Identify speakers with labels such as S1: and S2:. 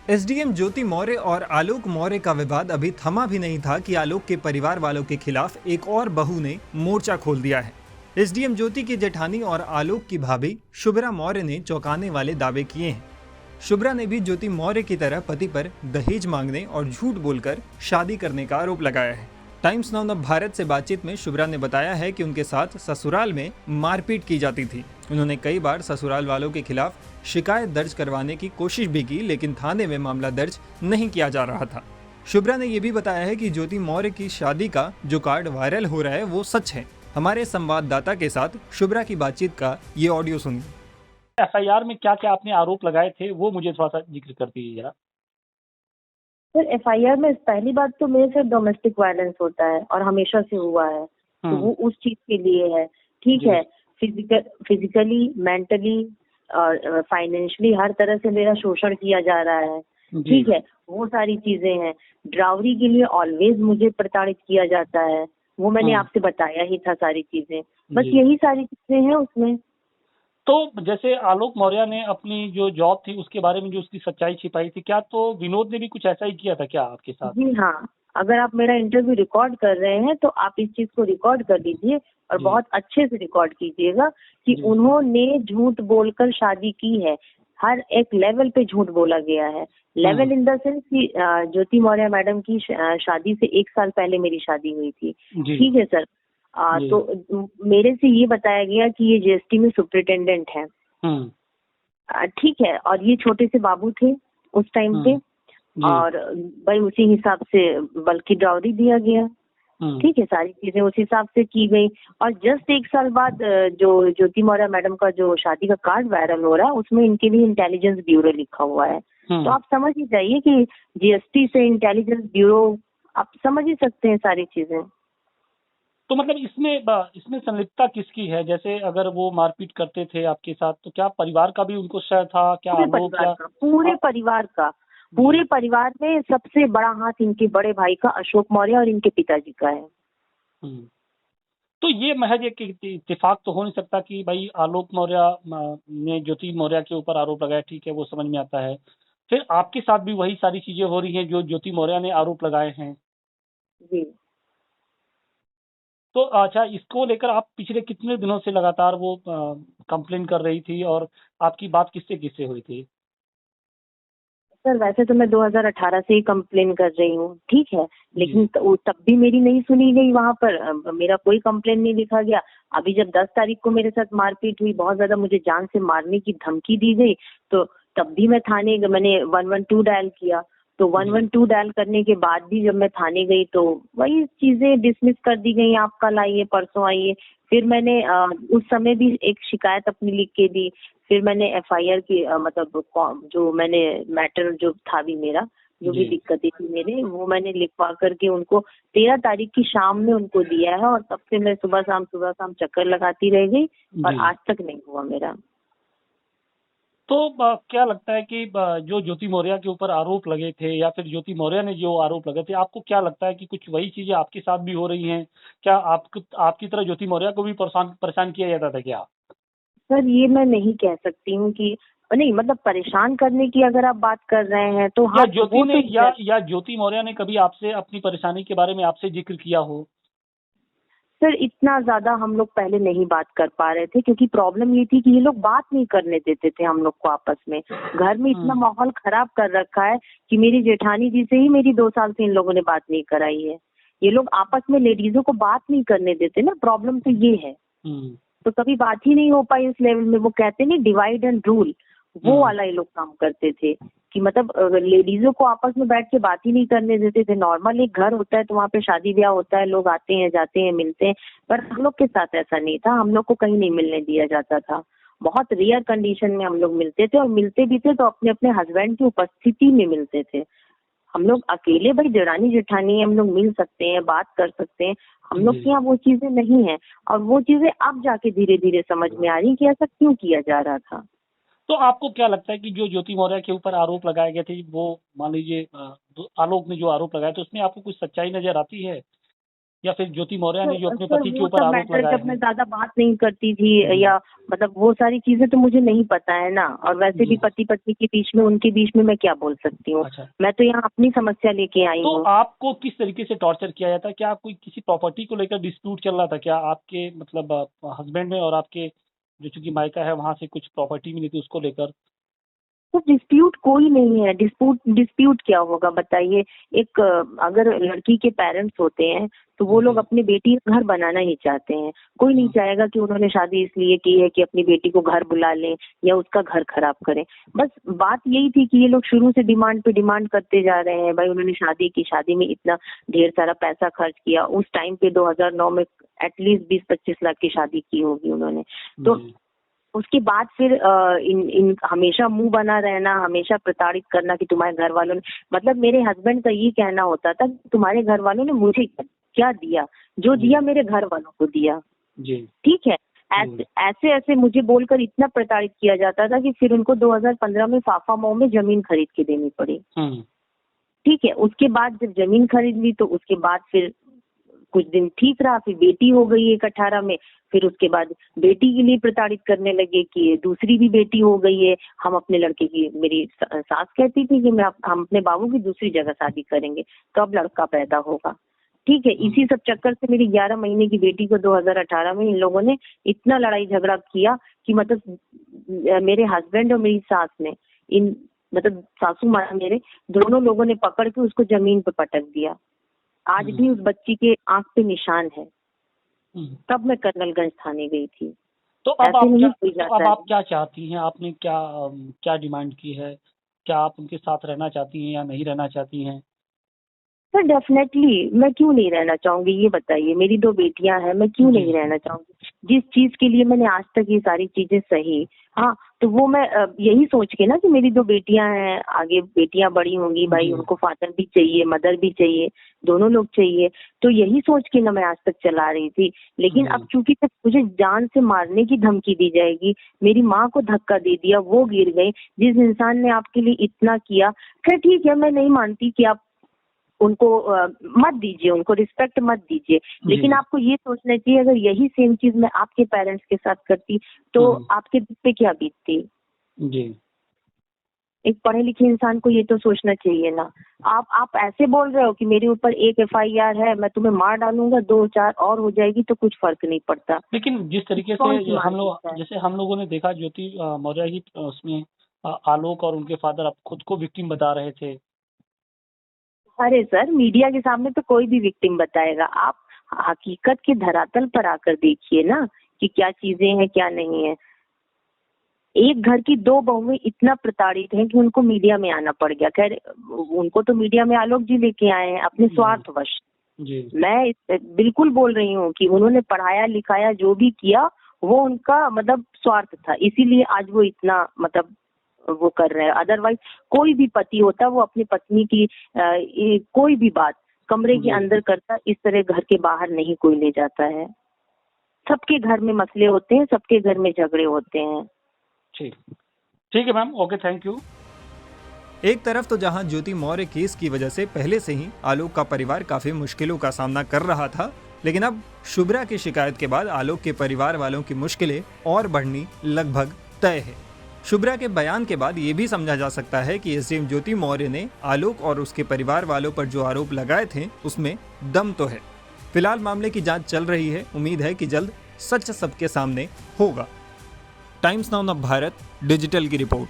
S1: SDM ज्योति मौर्य और आलोक मौर्य का विवाद अभी थमा भी नहीं था कि आलोक के परिवार वालों के खिलाफ एक और बहू ने मोर्चा खोल दिया है। एसडीएम ज्योति की जेठानी और आलोक की भाभी शुभ्रा मौर्य ने चौंकाने वाले दावे किए हैं। शुभ्रा ने भी ज्योति मौर्य की तरह पति पर दहेज मांगने और झूठ बोलकर शादी करने का आरोप लगाया है। टाइम्स नाउ भारत से बातचीत में शुभ्रा ने बताया है कि उनके साथ ससुराल में मारपीट की जाती थी। उन्होंने कई बार ससुराल वालों के खिलाफ शिकायत दर्ज करवाने की कोशिश भी की, लेकिन थाने में मामला दर्ज नहीं किया जा रहा था। शुभ्रा ने यह भी बताया है कि ज्योति मौर्य की शादी का जो कार्ड वायरल हो रहा है वो सच है। हमारे संवाददाता के साथ शुभ्रा की बातचीत का ये ऑडियो सुनिए।
S2: एफआईआर में क्या क्या आपने आरोप लगाए थे वो मुझे थोड़ा सा जिक्र कर दीजिए जरा।
S3: सर एफआईआर में पहली बात तो मेरे से डोमेस्टिक वायलेंस होता है और हमेशा से हुआ है, तो वो उस चीज के लिए है। ठीक है, फिजिकली, मेंटली और फाइनेंशियली हर तरह से मेरा शोषण किया जा रहा है। ठीक है, वो सारी चीजें हैं। ड्राउरी के लिए ऑलवेज मुझे प्रताड़ित किया जाता है, वो मैंने आपसे बताया ही था सारी चीजें। बस यही सारी चीजें हैं उसमें।
S2: तो जैसे आलोक मौर्य ने अपनी जो जॉब थी उसके बारे में जो उसकी सच्चाई छिपाई थी, क्या तो विनोद ने भी कुछ ऐसा ही किया था क्या आपके साथ?
S3: जी हाँ, अगर आप मेरा इंटरव्यू रिकॉर्ड कर रहे हैं तो आप इस चीज को रिकॉर्ड कर लीजिए और बहुत अच्छे से रिकॉर्ड कीजिएगा कि उन्होंने झूठ बोलकर शादी की है। हर एक लेवल पे झूठ बोला गया है। लेवल इन द सेंस कि ज्योति मौर्य मैडम की शादी से 1 साल पहले मेरी शादी हुई थी। ठीक है सर। तो मेरे से ये बताया गया कि ये जीएसटी में सुपरिटेंडेंट है। ठीक है, और ये छोटे से बाबू थे उस टाइम पे, और भाई उसी हिसाब से बल्कि ड्राउरी दिया गया। ठीक है, सारी चीजें उस हिसाब से की गई। और जस्ट 1 साल बाद जो ज्योति मौर्य मैडम का जो शादी का कार्ड वायरल हो रहा है उसमें इनके भी इंटेलिजेंस ब्यूरो लिखा हुआ है। तो आप समझ ही जाइए कि जीएसटी से इंटेलिजेंस ब्यूरो, आप समझ ही सकते हैं सारी चीजें।
S2: तो मतलब इसमें संलिप्तता किसकी है? जैसे अगर वो मारपीट करते थे आपके साथ तो क्या परिवार का भी उनको शय था? क्या आलोक क्या
S3: पूरे परिवार का, पूरे परिवार में सबसे बड़ा हाथ इनके बड़े भाई का अशोक मौर्य और इनके पिताजी का है।
S2: तो ये महज एक इत्तेफाक तो हो नहीं सकता कि भाई आलोक मौर्य ने ज्योति मौर्य के ऊपर आरोप लगाया, ठीक है वो समझ में आता है, फिर आपके साथ भी वही सारी चीजें हो रही हैं जो ज्योति मौर्य ने आरोप लगाए हैं।
S3: जी।
S2: तो अच्छा, इसको लेकर आप पिछले कितने दिनों से लगातार वो कंप्लेन कर रही थी और आपकी बात किससे किससे हुई थी?
S3: सर वैसे तो मैं 2018 से ही कंप्लेन कर रही हूँ। ठीक है, लेकिन तब भी मेरी नहीं सुनी गई। वहाँ पर मेरा कोई कंप्लेन नहीं लिखा गया। अभी जब 10 तारीख को मेरे साथ मारपीट हुई, बहुत ज्यादा मुझे जान से मारने की धमकी दी गई, तो तब भी मैंने 112 डायल किया। तो 112 डायल करने के बाद भी जब मैं थाने गई तो वही चीजें डिसमिस कर दी गई, आप कल आइए, परसों आइए। फिर मैंने उस समय भी एक शिकायत अपनी लिख के दी। फिर मैंने एफआईआर की मतलब जो मैंने मैटर जो था भी मेरा, जो भी दिक्कतें थी मेरे, वो मैंने लिखवा करके उनको 13 तारीख की शाम में उनको दिया है। और तब से मैं सुबह शाम चक्कर लगाती रह गई और आज तक नहीं हुआ मेरा।
S2: तो क्या लगता है कि जो ज्योति मौर्य के ऊपर आरोप लगे थे या फिर ज्योति मौर्य ने जो आरोप लगे थे, आपको क्या लगता है कि कुछ वही चीजें आपके साथ भी हो रही हैं? क्या आपकी तरह ज्योति मौर्य को भी परेशान किया जाता था क्या?
S3: सर ये मैं नहीं कह सकती हूँ कि नहीं, मतलब परेशान करने की अगर आप बात कर रहे हैं तो हाँ,
S2: या ज्योति मौर्य ने कभी आपसे अपनी परेशानी के बारे में आपसे जिक्र किया हो?
S3: सर इतना ज्यादा हम लोग पहले नहीं बात कर पा रहे थे, क्योंकि प्रॉब्लम ये थी कि ये लोग बात नहीं करने देते थे हम लोग को आपस में। घर में इतना माहौल खराब कर रखा है कि मेरी जेठानी जी से ही मेरी 2 साल से इन लोगों ने बात नहीं कराई है। ये लोग आपस में लेडीजों को बात नहीं करने देते ना, प्रॉब्लम तो ये है। तो कभी बात ही नहीं हो पाई इस लेवल में। वो कहते नहीं डिवाइड एंड रूल, वो वाला ये लोग काम करते थे कि मतलब लेडीजों को आपस में बैठ के बात ही नहीं करने देते थे। नॉर्मल एक घर होता है तो वहाँ पे शादी ब्याह होता है, लोग आते हैं जाते हैं मिलते हैं, पर हम लोग के साथ ऐसा नहीं था। हम लोग को कहीं नहीं मिलने दिया जाता था। बहुत रेयर कंडीशन में हम लोग मिलते थे, और मिलते भी थे तो अपने अपने हस्बैंड की उपस्थिति में मिलते थे। हम लोग अकेले भाई देरानी जेठानी हम लोग मिल सकते हैं, बात कर सकते हैं। हम लोग के यहाँ वो चीजें नहीं है, और वो चीजें अब जाके धीरे धीरे समझ में आ रही कि ऐसा क्यों किया जा रहा था।
S2: तो आपको क्या लगता है कि जो ज्योति मौर्य के ऊपर आरोप लगाए गए थे, वो मान लीजिए आलोक ने जो आरोप लगाया तो उसमें आपको कुछ सच्चाई नजर आती है? या फिर ज्योति मौर्य ने जो अपने
S3: सर
S2: पति के
S3: वो
S2: ऊपर
S3: सब
S2: आरोप
S3: मैटर
S2: लगाए
S3: जब मैं
S2: हैं?
S3: ज्यादा बात नहीं करती थी या मतलब वो सारी चीजें तो मुझे नहीं पता है ना, और वैसे भी
S2: जी।
S3: पति पत्नी के बीच में उनके बीच में मैं क्या बोल सकती हूँ।
S2: अच्छा,
S3: मैं तो यहाँ अपनी समस्या लेके आई
S2: तो
S3: हूँ।
S2: आपको किस तरीके से टॉर्चर किया जाता है? क्या कोई किसी प्रॉपर्टी को लेकर डिस्प्यूट चल रहा था क्या? आपके मतलब हस्बैंड में और आपके जो चूँकि मायका है वहाँ से कुछ प्रॉपर्टी मिली थी उसको लेकर?
S3: तो डिस्प्यूट कोई नहीं है। डिस्प्यूट डिस्प्यूट क्या होगा बताइए। एक अगर लड़की के पेरेंट्स होते हैं तो वो लोग
S2: जी।
S3: अपनी बेटी का घर बनाना ही चाहते हैं। कोई नहीं चाहेगा कि उन्होंने शादी इसलिए की है कि अपनी बेटी को घर बुला लें या उसका घर खराब करें। बस बात यही थी कि ये लोग शुरू से डिमांड पे डिमांड करते जा रहे हैं। भाई उन्होंने शादी की, शादी में इतना ढेर सारा पैसा खर्च किया। उस टाइम पे 2009 में एटलीस्ट 20-25 लाख की शादी की होगी उन्होंने। तो
S2: जी।
S3: उसके बाद फिर इन हमेशा मुंह बना रहना, हमेशा प्रताड़ित करना कि तुम्हारे घर वालों ने, मतलब मेरे हस्बैंड का ये कहना होता था कि तुम्हारे घर वालों ने मुझे क्या दिया, जो
S2: जी।
S3: दिया मेरे घर वालों को दिया।
S2: जी।
S3: ठीक है, ऐसे ऐसे मुझे बोलकर इतना प्रताड़ित किया जाता था कि फिर उनको 2015 में फाफा मऊ में जमीन खरीद के देनी पड़ी।
S2: हुँ।
S3: ठीक है, उसके बाद जब जमीन खरीद ली तो उसके बाद फिर कुछ दिन ठीक रहा, फिर बेटी हो गई 18 में। फिर उसके बाद बेटी के लिए प्रताड़ित करने लगे कि दूसरी भी बेटी हो गई है, हम अपने लड़के की, मेरी सास कहती थी कि हम अपने बाबू की दूसरी जगह शादी करेंगे तो अब लड़का पैदा होगा। ठीक है, इसी सब चक्कर से मेरी 11 महीने की बेटी को 2018 में इन लोगों ने इतना लड़ाई झगड़ा किया कि मतलब मेरे हस्बैंड और मेरी सास ने, इन मतलब सासू माँ मेरे, दोनों लोगों ने पकड़ के उसको जमीन पे पटक दिया। आज भी उस बच्ची के आंख पे निशान है। तब मैं कर्नलगंज थाने गई थी।
S2: तो अब
S3: ऐसे
S2: आप
S3: नहीं
S2: क्या
S3: कोई
S2: तो
S3: जाता
S2: अब
S3: है।
S2: आप क्या चाहती हैं? आपने क्या क्या डिमांड की है? क्या आप उनके साथ रहना चाहती हैं या नहीं रहना चाहती हैं?
S3: सर डेफिनेटली मैं क्यों नहीं रहना चाहूंगी, ये बताइए। मेरी 2 बेटियां हैं, मैं क्यों
S2: जी।
S3: नहीं रहना चाहूंगी। जिस चीज के लिए मैंने आज तक ये सारी चीजें सही, हाँ, तो वो मैं यही सोच के ना कि मेरी 2 बेटियां हैं, आगे बेटियां बड़ी होंगी, भाई
S2: जी।
S3: उनको फादर भी चाहिए, मदर भी चाहिए, दोनों लोग चाहिए। तो यही सोच के ना मैं आज तक चला रही थी। लेकिन
S2: जी।
S3: अब चूंकि तक मुझे जान से मारने की धमकी दी जाएगी, मेरी माँ को धक्का दे दिया, वो गिर गई, जिस इंसान ने आपके लिए इतना किया। खैर ठीक है, मैं नहीं मानती कि आप उनको मत दीजिए, उनको रिस्पेक्ट मत दीजिए, लेकिन
S2: जी।
S3: आपको ये सोचना चाहिए अगर यही सेम चीज मैं आपके पेरेंट्स के साथ करती तो आपके दिल पे क्या बीतती।
S2: जी।
S3: एक पढ़े लिखे इंसान को ये तो सोचना चाहिए ना। आप ऐसे बोल रहे हो कि मेरे ऊपर एक FIR है, मैं तुम्हें मार डालूंगा, 2-4 और हो जाएगी तो कुछ फर्क नहीं पड़ता।
S2: लेकिन जिस तरीके
S3: कौन
S2: से
S3: सी
S2: हम लोग
S3: मानसिकता है।
S2: जैसे हम लोगों ने देखा ज्योति मौर्य ही उसमें आलोक और उनके फादर अब खुद को विक्टिम बता रहे थे।
S3: अरे सर, मीडिया के सामने तो कोई भी विक्टिम बताएगा। आप हकीकत के धरातल पर आकर देखिए ना कि क्या चीजें हैं क्या नहीं है। एक घर की 2 बहुएं इतना प्रताड़ित हैं कि उनको मीडिया में आना पड़ गया। खैर उनको तो मीडिया में आलोक जी लेके आए हैं अपने स्वार्थवश।
S2: जी।
S3: मैं बिल्कुल बोल रही हूँ कि उन्होंने पढ़ाया लिखाया जो भी किया वो उनका मतलब स्वार्थ था, इसीलिए आज वो इतना मतलब वो कर रहे हैं। अदरवाइज कोई भी पति होता वो अपनी पत्नी की कोई भी बात कमरे के अंदर करता, इस तरह घर के बाहर नहीं कोई ले जाता है। सबके घर में मसले होते हैं, सबके घर में झगड़े होते हैं।
S2: ठीक ठीक है मैम, ओके, थैंक यू।
S1: एक तरफ तो जहां ज्योति मौर्य केस की वजह से पहले से ही आलोक का परिवार काफी मुश्किलों का सामना कर रहा था, लेकिन अब शुभ्रा की शिकायत के बाद आलोक के परिवार वालों की मुश्किलें और बढ़नी लगभग तय है। शुभ्रा के बयान के बाद ये भी समझा जा सकता है कि SDM ज्योति मौर्य ने आलोक और उसके परिवार वालों पर जो आरोप लगाए थे उसमें दम तो है। फिलहाल मामले की जांच चल रही है, उम्मीद है कि जल्द सच सबके सामने होगा। टाइम्स नाउ भारत डिजिटल की रिपोर्ट।